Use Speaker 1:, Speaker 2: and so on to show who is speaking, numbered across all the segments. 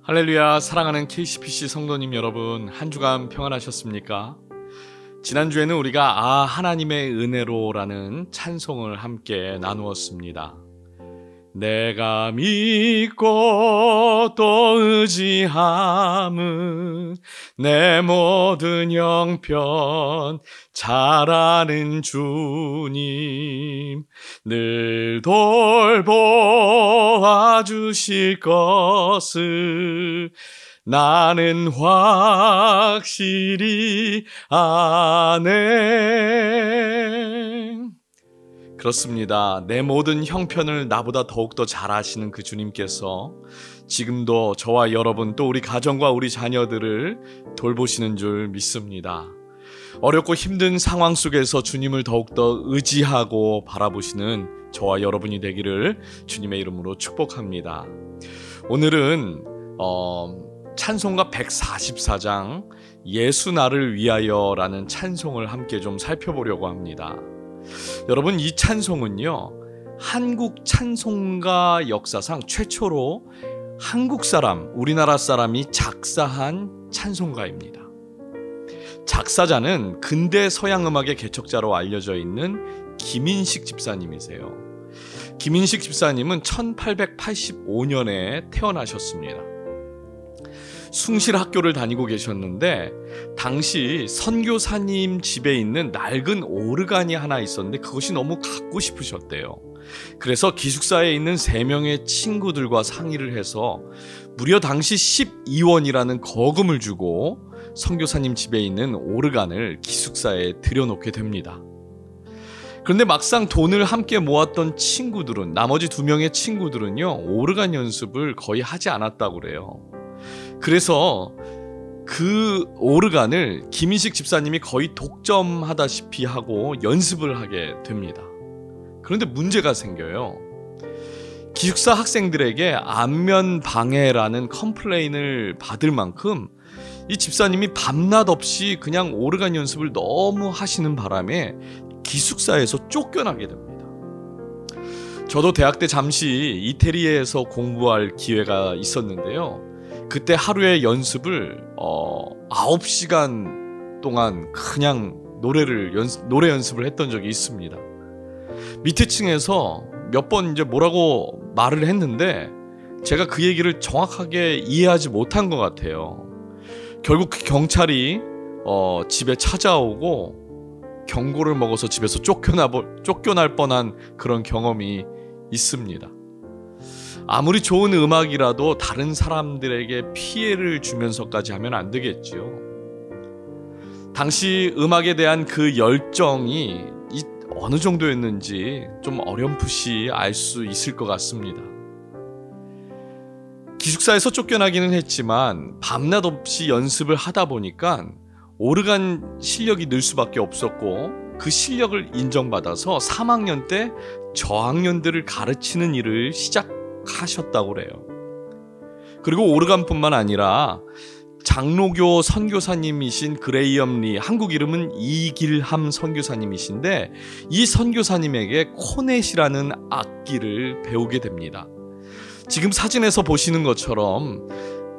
Speaker 1: 할렐루야. 사랑하는 KCPC 성도님 여러분, 한 주간 평안하셨습니까? 지난주에는 우리가 하나님의 은혜로라는 찬송을 함께 나누었습니다. 내가 믿고 또 의지함은 내 모든 형편 잘 아는 주님, 늘 돌보아 주실 것을 나는 확실히 아네. 그렇습니다. 내 모든 형편을 나보다 더욱더 잘 아시는 그 주님께서 지금도 저와 여러분, 또 우리 가정과 우리 자녀들을 돌보시는 줄 믿습니다. 어렵고 힘든 상황 속에서 주님을 더욱더 의지하고 바라보시는 저와 여러분이 되기를 주님의 이름으로 축복합니다. 오늘은 찬송가 144장 예수 나를 위하여라는 찬송을 함께 좀 살펴보려고 합니다. 여러분, 이 찬송은요, 한국 찬송가 역사상 최초로 한국 사람, 우리나라 사람이 작사한 찬송가입니다. 작사자는 근대 서양 음악의 개척자로 알려져 있는 김인식 집사님이세요. 김인식 집사님은 1885년에 태어나셨습니다. 숭실학교를 다니고 계셨는데 당시 선교사님 집에 있는 낡은 오르간이 하나 있었는데 그것이 너무 갖고 싶으셨대요. 그래서 기숙사에 있는 3명의 친구들과 상의를 해서 무려 당시 12원이라는 거금을 주고 선교사님 집에 있는 오르간을 기숙사에 들여놓게 됩니다. 그런데 막상 돈을 함께 모았던 친구들은, 나머지 2명의 친구들은요, 오르간 연습을 거의 하지 않았다고 그래요. 그래서 그 오르간을 김인식 집사님이 거의 독점하다시피 하고 연습을 하게 됩니다. 그런데 문제가 생겨요. 기숙사 학생들에게 안면 방해라는 컴플레인을 받을 만큼 이 집사님이 밤낮 없이 그냥 오르간 연습을 너무 하시는 바람에 기숙사에서 쫓겨나게 됩니다. 저도 대학 때 잠시 이태리에서 공부할 기회가 있었는데요. 그때 하루에 연습을 9시간 동안 그냥 노래 연습을 했던 적이 있습니다. 밑에 층에서 몇 번 이제 뭐라고 말을 했는데 제가 그 얘기를 정확하게 이해하지 못한 것 같아요. 결국 그 경찰이 집에 찾아오고 경고를 먹어서 집에서 쫓겨날 뻔한 그런 경험이 있습니다. 아무리 좋은 음악이라도 다른 사람들에게 피해를 주면서까지 하면 안 되겠지요. 당시 음악에 대한 그 열정이 어느 정도였는지 좀 어렴풋이 알 수 있을 것 같습니다. 기숙사에서 쫓겨나기는 했지만 밤낮 없이 연습을 하다 보니까 오르간 실력이 늘 수밖에 없었고, 그 실력을 인정받아서 3학년 때 저학년들을 가르치는 일을 시작하셨다고 그래요. 그리고 오르간뿐만 아니라 장로교 선교사님이신 그레이엄 리, 한국 이름은 이길함 선교사님이신데 이 선교사님에게 코넷이라는 악기를 배우게 됩니다. 지금 사진에서 보시는 것처럼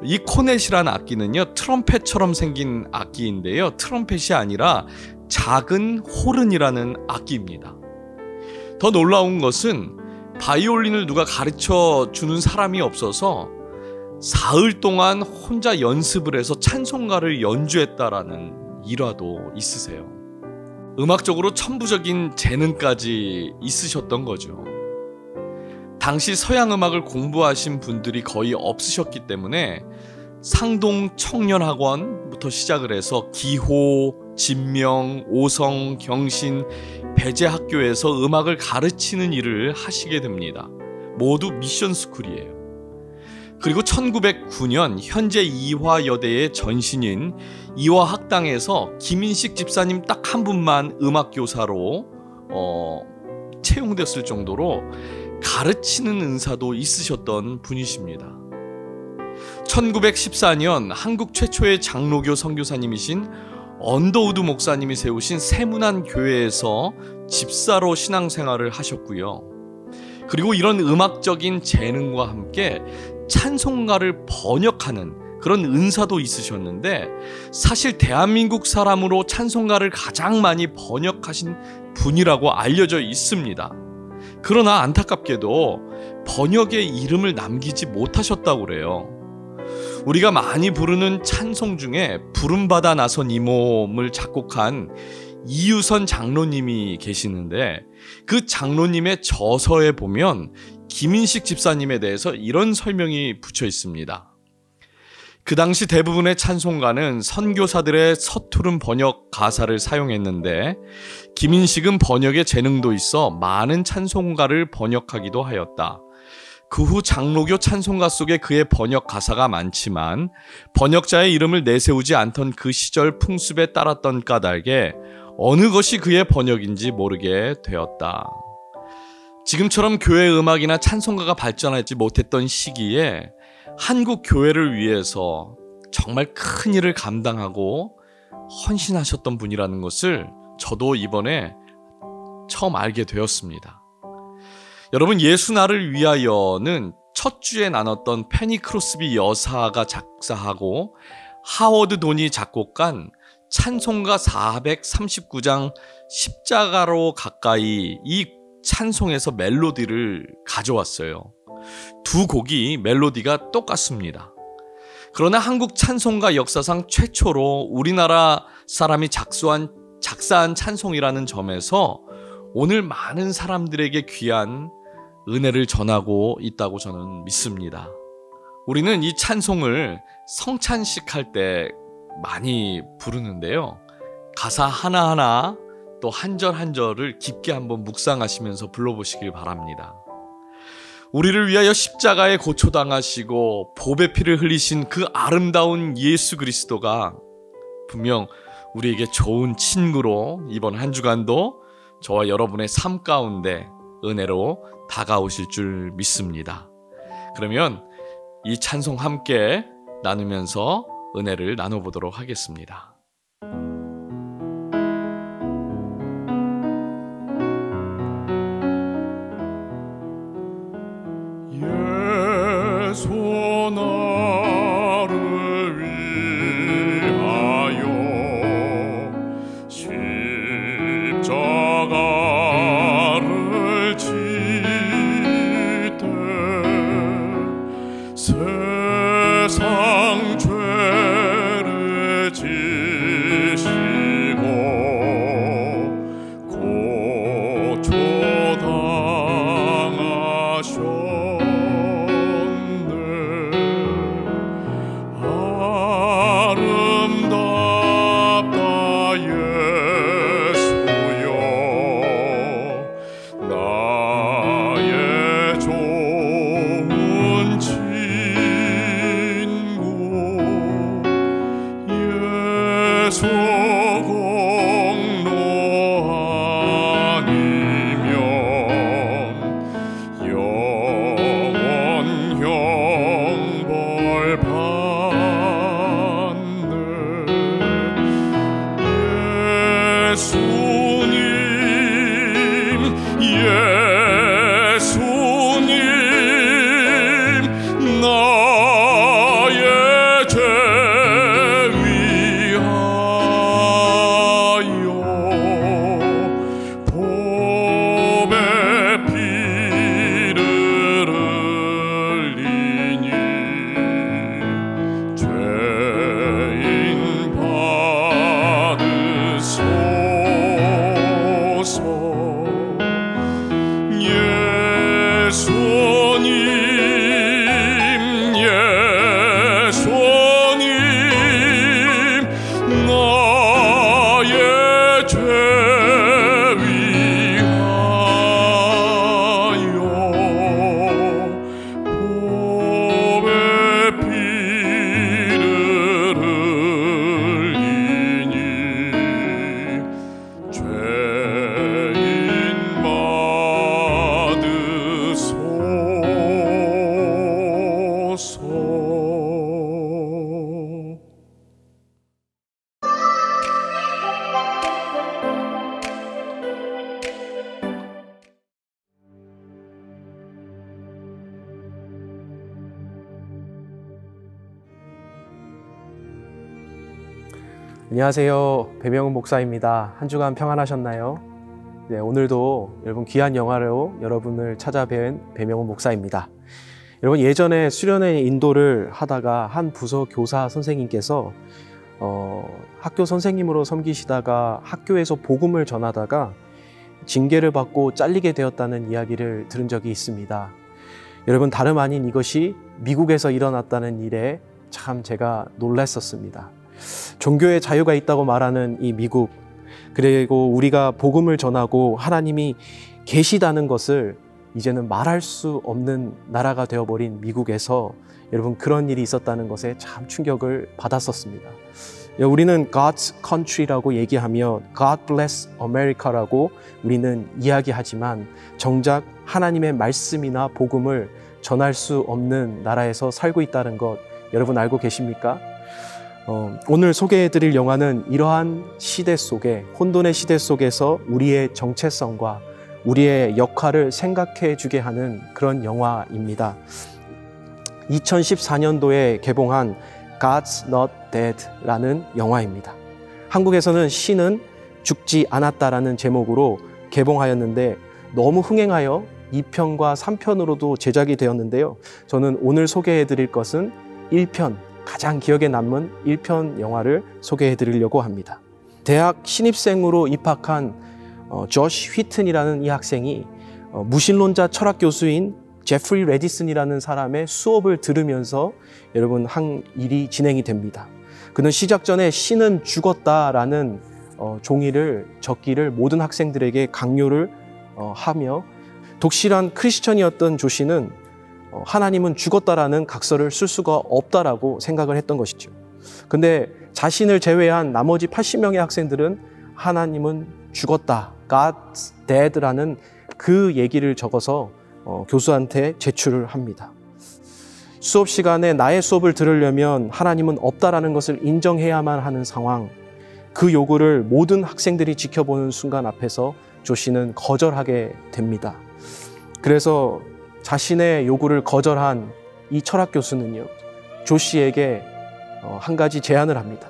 Speaker 1: 이 코넷이라는 악기는요, 트럼펫처럼 생긴 악기인데요, 트럼펫이 아니라 작은 호른이라는 악기입니다. 더 놀라운 것은 바이올린을 누가 가르쳐 주는 사람이 없어서 사흘 동안 혼자 연습을 해서 찬송가를 연주했다라는 일화도 있으세요. 음악적으로 천부적인 재능까지 있으셨던 거죠. 당시 서양 음악을 공부하신 분들이 거의 없으셨기 때문에 상동 청년학원부터 시작을 해서 기호, 진명, 오성, 경신, 배재학교에서 음악을 가르치는 일을 하시게 됩니다. 모두 미션 스쿨이에요. 그리고 1909년 현재 이화여대의 전신인 이화학당에서 김인식 집사님 딱 한 분만 음악교사로 채용됐을 정도로 가르치는 은사도 있으셨던 분이십니다. 1914년 한국 최초의 장로교 선교사님이신 언더우드 목사님이 세우신 세문안 교회에서 집사로 신앙생활을 하셨고요. 그리고 이런 음악적인 재능과 함께 찬송가를 번역하는 그런 은사도 있으셨는데, 사실 대한민국 사람으로 찬송가를 가장 많이 번역하신 분이라고 알려져 있습니다. 그러나 안타깝게도 번역의 이름을 남기지 못하셨다고 그래요. 우리가 많이 부르는 찬송 중에 부름받아 나선 이 몸을 작곡한 이유선 장로님이 계시는데, 그 장로님의 저서에 보면 김인식 집사님에 대해서 이런 설명이 붙여 있습니다. 그 당시 대부분의 찬송가는 선교사들의 서투른 번역 가사를 사용했는데, 김인식은 번역에 재능도 있어 많은 찬송가를 번역하기도 하였다. 그 후 장로교 찬송가 속에 그의 번역 가사가 많지만 번역자의 이름을 내세우지 않던 그 시절 풍습에 따랐던 까닭에 어느 것이 그의 번역인지 모르게 되었다. 지금처럼 교회 음악이나 찬송가가 발전하지 못했던 시기에 한국 교회를 위해서 정말 큰 일을 감당하고 헌신하셨던 분이라는 것을 저도 이번에 처음 알게 되었습니다. 여러분, 예수 나를 위하여는 첫 주에 나눴던 페니 크로스비 여사가 작사하고 하워드 돈이 작곡한 찬송가 439장 십자가로 가까이, 이 찬송에서 멜로디를 가져왔어요. 두 곡이 멜로디가 똑같습니다. 그러나 한국 찬송가 역사상 최초로 우리나라 사람이 작사한 찬송이라는 점에서 오늘 많은 사람들에게 귀한 은혜를 전하고 있다고 저는 믿습니다. 우리는 이 찬송을 성찬식 할 때 많이 부르는데요. 가사 하나하나 또 한 절 한 절을 깊게 한번 묵상하시면서 불러보시길 바랍니다. 우리를 위하여 십자가에 고초당하시고 보배 피를 흘리신 그 아름다운 예수 그리스도가 분명 우리에게 좋은 친구로 이번 한 주간도 저와 여러분의 삶 가운데 은혜로 다가오실 줄 믿습니다. 그러면 이 찬송 함께 나누면서 은혜를 나눠보도록 하겠습니다.
Speaker 2: 예수 나를 위하여 십자가를 지되 세상 죄를 지시고 고초당하셨네. 아름답다 예수여, 나의 좋은 친구. 예수 공로 아니면 영원 형벌 받네. 예수님 나의 죄 위하여
Speaker 3: 안녕하세요. 배명훈 목사입니다. 한 주간 평안하셨나요? 네, 오늘도 여러분 귀한 영화로 여러분을 찾아뵌 배명훈 목사입니다. 여러분 예전에 수련회 인도를 하다가 한 부서 교사 선생님께서 학교 선생님으로 섬기시다가 학교에서 복음을 전하다가 징계를 받고 잘리게 되었다는 이야기를 들은 적이 있습니다. 여러분 다름 아닌 이것이 미국에서 일어났다는 일에 참 제가 놀랐었습니다. 종교의 자유가 있다고 말하는 이 미국, 그리고 우리가 복음을 전하고 하나님이 계시다는 것을 이제는 말할 수 없는 나라가 되어버린 미국에서 여러분 그런 일이 있었다는 것에 참 충격을 받았었습니다. 우리는 God's country라고 얘기하며 God bless America라고 우리는 이야기하지만 정작 하나님의 말씀이나 복음을 전할 수 없는 나라에서 살고 있다는 것 여러분 알고 계십니까? 오늘 소개해드릴 영화는 이러한 시대 속에, 혼돈의 시대 속에서 우리의 정체성과 우리의 역할을 생각해 주게 하는 그런 영화입니다. 2014년도에 개봉한 God's Not Dead라는 영화입니다. 한국에서는 신은 죽지 않았다라는 제목으로 개봉하였는데 너무 흥행하여 2편과 3편으로도 제작이 되었는데요. 저는 오늘 소개해드릴 것은 1편, 가장 기억에 남는 1편 영화를 소개해 드리려고 합니다. 대학 신입생으로 입학한 조시 휘튼이라는 이 학생이 무신론자 철학 교수인 제프리 레디슨이라는 사람의 수업을 들으면서 여러분 한 일이 진행이 됩니다. 그는 시작 전에 신은 죽었다라는 종이를 적기를 모든 학생들에게 강요를 하며 독실한 크리스천이었던 조시는 하나님은 죽었다라는 각서를 쓸 수가 없다라고 생각을 했던 것이죠. 근데 자신을 제외한 나머지 80명의 학생들은 하나님은 죽었다, God's dead라는 그 얘기를 적어서 교수한테 제출을 합니다. 수업 시간에 나의 수업을 들으려면 하나님은 없다라는 것을 인정해야만 하는 상황, 그 요구를 모든 학생들이 지켜보는 순간 앞에서 조시는 거절하게 됩니다. 그래서 자신의 요구를 거절한 이 철학 교수는요, 조시에게 한 가지 제안을 합니다.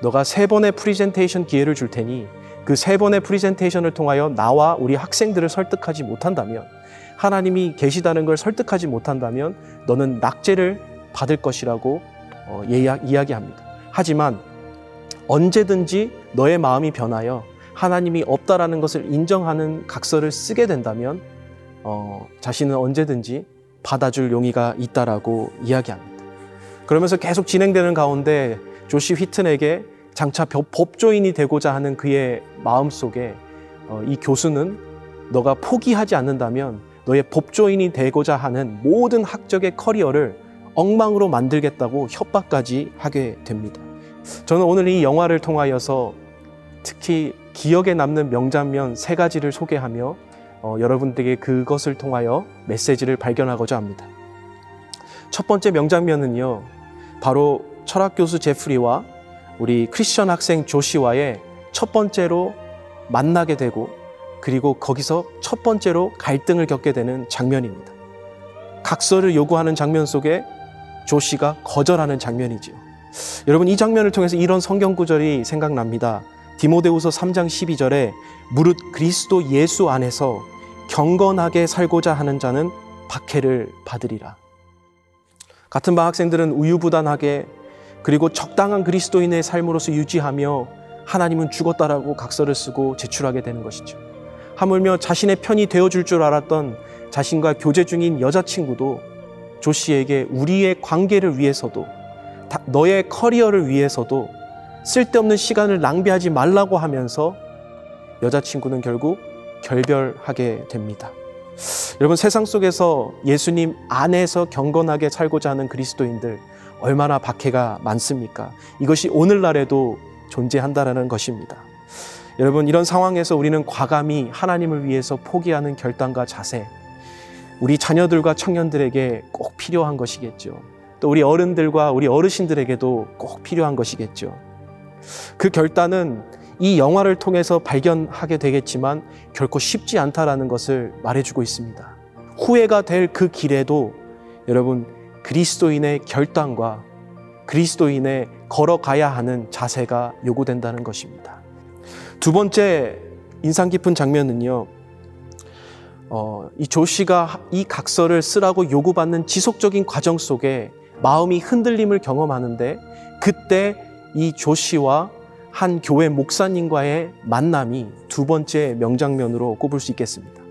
Speaker 3: 너가 3번의 프리젠테이션 기회를 줄 테니 그 3번의 프리젠테이션을 통하여 나와 우리 학생들을 설득하지 못한다면, 하나님이 계시다는 걸 설득하지 못한다면 너는 낙제를 받을 것이라고 이야기합니다. 하지만 언제든지 너의 마음이 변하여 하나님이 없다라는 것을 인정하는 각서를 쓰게 된다면 자신은 언제든지 받아줄 용의가 있다라고 이야기합니다. 그러면서 계속 진행되는 가운데 조시 휘튼에게 장차 법조인이 되고자 하는 그의 마음속에 이 교수는 너가 포기하지 않는다면 너의 법조인이 되고자 하는 모든 학적의 커리어를 엉망으로 만들겠다고 협박까지 하게 됩니다. 저는 오늘 이 영화를 통하여서 특히 기억에 남는 명장면 3가지를 소개하며 여러분들에게 그것을 통하여 메시지를 발견하고자 합니다. 첫 번째 명장면은요, 바로 철학교수 제프리와 우리 크리스천 학생 조시와의 첫 번째로 만나게 되고 그리고 거기서 첫 번째로 갈등을 겪게 되는 장면입니다. 각서를 요구하는 장면 속에 조시가 거절하는 장면이지요. 여러분 이 장면을 통해서 이런 성경 구절이 생각납니다. 디모데후서 3장 12절에 무릇 그리스도 예수 안에서 경건하게 살고자 하는 자는 박해를 받으리라. 같은 반 학생들은 우유부단하게 그리고 적당한 그리스도인의 삶으로서 유지하며 하나님은 죽었다라고 각서를 쓰고 제출하게 되는 것이죠. 하물며 자신의 편이 되어줄 줄 알았던 자신과 교제 중인 여자친구도 조시에게 우리의 관계를 위해서도 너의 커리어를 위해서도 쓸데없는 시간을 낭비하지 말라고 하면서 여자친구는 결국 결별하게 됩니다. 여러분 세상 속에서 예수님 안에서 경건하게 살고자 하는 그리스도인들 얼마나 박해가 많습니까? 이것이 오늘날에도 존재한다는 것입니다. 여러분 이런 상황에서 우리는 과감히 하나님을 위해서 포기하는 결단과 자세, 우리 자녀들과 청년들에게 꼭 필요한 것이겠죠. 또 우리 어른들과 우리 어르신들에게도 꼭 필요한 것이겠죠. 그 결단은 이 영화를 통해서 발견하게 되겠지만 결코 쉽지 않다라는 것을 말해주고 있습니다. 후회가 될 그 길에도 여러분 그리스도인의 결단과 그리스도인의 걸어가야 하는 자세가 요구된다는 것입니다. 두 번째 인상 깊은 장면은요, 이 조시가 이 각서를 쓰라고 요구받는 지속적인 과정 속에 마음이 흔들림을 경험하는데, 그때 이 조시와 한 교회 목사님과의 만남이 두 번째 명장면으로 꼽을 수 있겠습니다.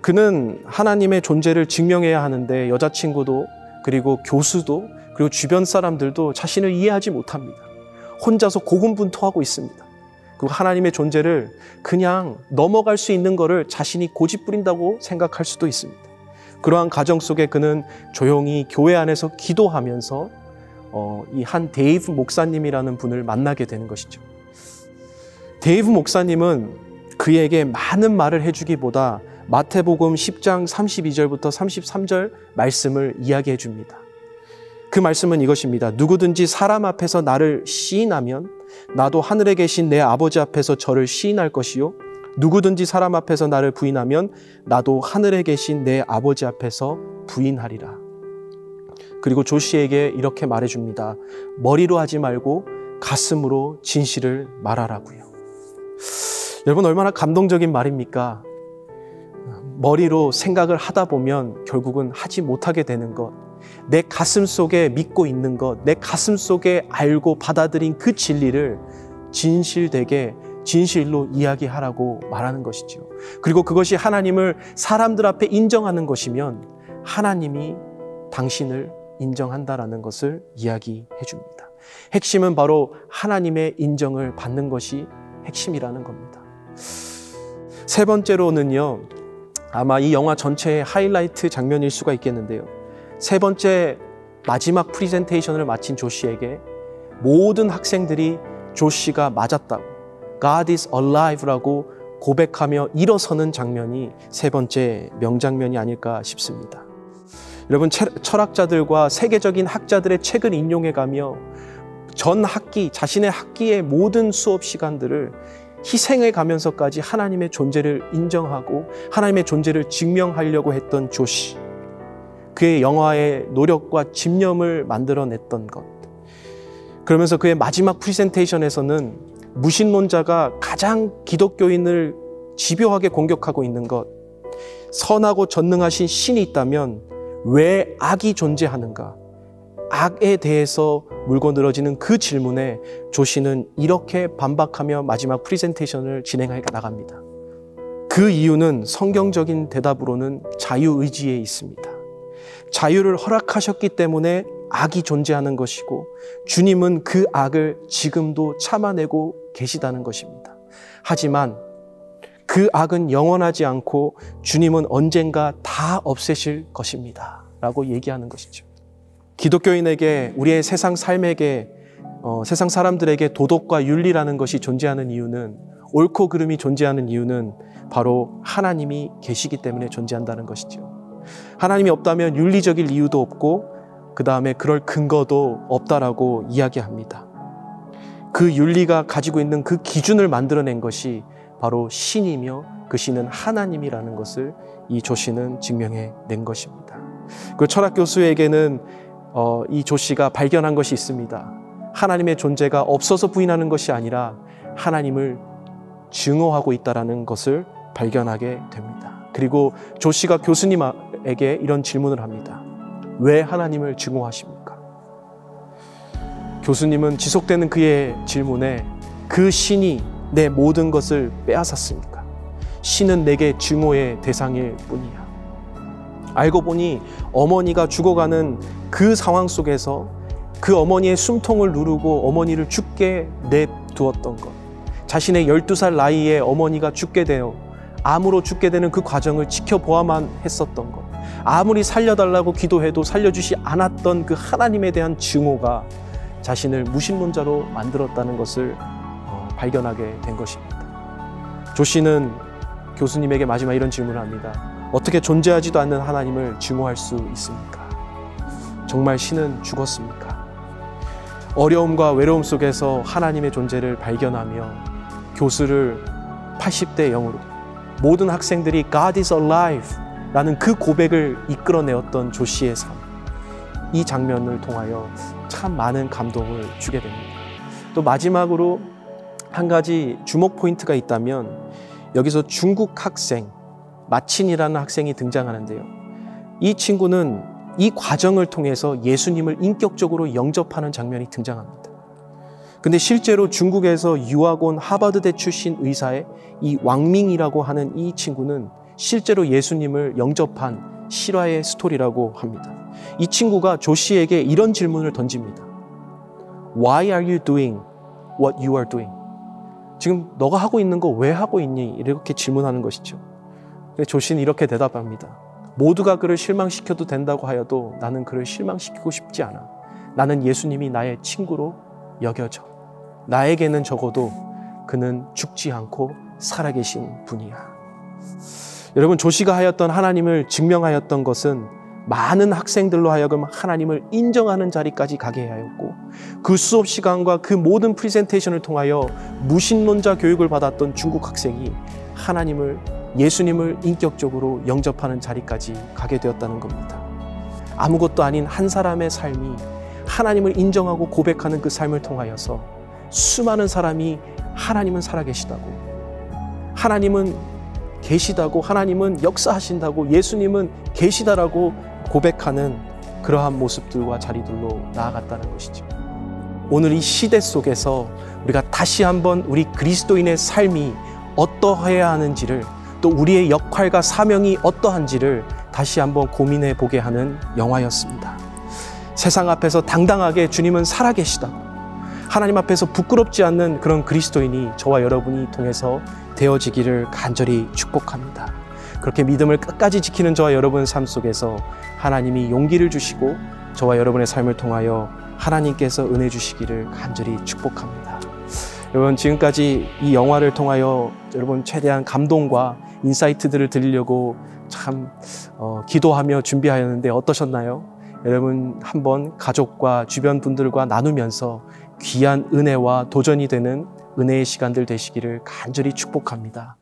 Speaker 3: 그는 하나님의 존재를 증명해야 하는데 여자친구도, 그리고 교수도, 그리고 주변 사람들도 자신을 이해하지 못합니다. 혼자서 고군분투하고 있습니다. 그리고 하나님의 존재를 그냥 넘어갈 수 있는 것을 자신이 고집부린다고 생각할 수도 있습니다. 그러한 가정 속에 그는 조용히 교회 안에서 기도하면서 이 한 데이브 목사님이라는 분을 만나게 되는 것이죠. 데이브 목사님은 그에게 많은 말을 해주기보다 마태복음 10장 32절부터 33절 말씀을 이야기해 줍니다. 그 말씀은 이것입니다. 누구든지 사람 앞에서 나를 시인하면 나도 하늘에 계신 내 아버지 앞에서 저를 시인할 것이요, 누구든지 사람 앞에서 나를 부인하면 나도 하늘에 계신 내 아버지 앞에서 부인하리라. 그리고 조시에게 이렇게 말해줍니다. 머리로 하지 말고 가슴으로 진실을 말하라고요. 여러분, 얼마나 감동적인 말입니까? 머리로 생각을 하다 보면 결국은 하지 못하게 되는 것, 내 가슴 속에 믿고 있는 것, 내 가슴 속에 알고 받아들인 그 진리를 진실되게 진실로 이야기하라고 말하는 것이죠. 그리고 그것이 하나님을 사람들 앞에 인정하는 것이면 하나님이 당신을 인정한다라는 것을 이야기해 줍니다. 핵심은 바로 하나님의 인정을 받는 것이 핵심이라는 겁니다. 세 번째로는요, 아마 이 영화 전체의 하이라이트 장면일 수가 있겠는데요. 세 번째 마지막 프리젠테이션을 마친 조시에게 모든 학생들이 조시가 맞았다고, God is alive라고 고백하며 일어서는 장면이 세 번째 명장면이 아닐까 싶습니다. 여러분, 철학자들과 세계적인 학자들의 책을 인용해가며 전 학기, 자신의 학기의 모든 수업 시간들을 희생해 가면서까지 하나님의 존재를 인정하고 하나님의 존재를 증명하려고 했던 조시, 그의 영화의 노력과 집념을 만들어냈던 것, 그러면서 그의 마지막 프리젠테이션에서는 무신론자가 가장 기독교인을 집요하게 공격하고 있는 것, 선하고 전능하신 신이 있다면 왜 악이 존재하는가, 악에 대해서 물고 늘어지는 그 질문에 조시는 이렇게 반박하며 마지막 프리젠테이션을 진행해 나갑니다. 그 이유는 성경적인 대답으로는 자유의지에 있습니다. 자유를 허락하셨기 때문에 악이 존재하는 것이고, 주님은 그 악을 지금도 참아내고 계시다는 것입니다. 하지만 그 악은 영원하지 않고 주님은 언젠가 다 없애실 것입니다 라고 얘기하는 것이죠. 기독교인에게, 우리의 세상 삶에게, 세상 사람들에게 도덕과 윤리라는 것이 존재하는 이유는, 옳고 그름이 존재하는 이유는 바로 하나님이 계시기 때문에 존재한다는 것이죠. 하나님이 없다면 윤리적일 이유도 없고 그 다음에 그럴 근거도 없다라고 이야기합니다. 그 윤리가 가지고 있는 그 기준을 만들어낸 것이 바로 신이며 그 신은 하나님이라는 것을 이 조시는 증명해 낸 것입니다. 그 철학 교수에게는 이 조시가 발견한 것이 있습니다. 하나님의 존재가 없어서 부인하는 것이 아니라 하나님을 증오하고 있다는 것을 발견하게 됩니다. 그리고 조시가 교수님에게 이런 질문을 합니다. 왜 하나님을 증오하십니까? 교수님은 지속되는 그의 질문에 그 신이 내 모든 것을 빼앗았습니까? 신은 내게 증오의 대상일 뿐이야. 알고 보니 어머니가 죽어가는 그 상황 속에서 그 어머니의 숨통을 누르고 어머니를 죽게 내두었던 것, 자신의 12살 나이에 어머니가 죽게 되어 암으로 죽게 되는 그 과정을 지켜보아만 했었던 것, 아무리 살려달라고 기도해도 살려주지 않았던 그 하나님에 대한 증오가 자신을 무신론자로 만들었다는 것을 발견하게 된 것입니다. 조시는 교수님에게 마지막 이런 질문을 합니다. 어떻게 존재하지도 않는 하나님을 증오할 수 있습니까? 정말 신은 죽었습니까? 어려움과 외로움 속에서 하나님의 존재를 발견하며 교수를 80대 0으로 모든 학생들이 God is alive 라는 그 고백을 이끌어내었던 조시의 삶. 이 장면을 통하여 참 많은 감동을 주게 됩니다. 또 마지막으로 한 가지 주목 포인트가 있다면 여기서 중국 학생 마친이라는 학생이 등장하는데요. 이 친구는 이 과정을 통해서 예수님을 인격적으로 영접하는 장면이 등장합니다. 근데 실제로 중국에서 유학 온 하버드대 출신 의사의 이 왕밍이라고 하는 이 친구는 실제로 예수님을 영접한 실화의 스토리라고 합니다. 이 친구가 조 씨에게 이런 질문을 던집니다. Why are you doing what you are doing? 지금 너가 하고 있는 거 왜 하고 있니? 이렇게 질문하는 것이죠. 조 씨는 이렇게 대답합니다. 모두가 그를 실망시켜도 된다고 하여도 나는 그를 실망시키고 싶지 않아. 나는 예수님이 나의 친구로 여겨져. 나에게는 적어도 그는 죽지 않고 살아계신 분이야. 여러분, 조 씨가 하였던 하나님을 증명하였던 것은 많은 학생들로 하여금 하나님을 인정하는 자리까지 가게 하였고, 그 수업 시간과 그 모든 프레젠테이션을 통하여 무신론자 교육을 받았던 중국 학생이 하나님을, 예수님을 인격적으로 영접하는 자리까지 가게 되었다는 겁니다. 아무것도 아닌 한 사람의 삶이 하나님을 인정하고 고백하는 그 삶을 통하여서 수많은 사람이 하나님은 살아계시다고, 하나님은 계시다고, 하나님은 역사하신다고, 예수님은 계시다라고 고백하는 그러한 모습들과 자리들로 나아갔다는 것이죠. 오늘 이 시대 속에서 우리가 다시 한번 우리 그리스도인의 삶이 어떠해야 하는지를, 또 우리의 역할과 사명이 어떠한지를 다시 한번 고민해 보게 하는 영화였습니다. 세상 앞에서 당당하게 주님은 살아계시다고, 하나님 앞에서 부끄럽지 않는 그런 그리스도인이 저와 여러분이 통해서 되어지기를 간절히 축복합니다. 그렇게 믿음을 끝까지 지키는 저와 여러분의 삶 속에서 하나님이 용기를 주시고 저와 여러분의 삶을 통하여 하나님께서 은혜 주시기를 간절히 축복합니다. 여러분, 지금까지 이 영화를 통하여 여러분 최대한 감동과 인사이트들을 드리려고 참 기도하며 준비하였는데 어떠셨나요? 여러분, 한번 가족과 주변 분들과 나누면서 귀한 은혜와 도전이 되는 은혜의 시간들 되시기를 간절히 축복합니다.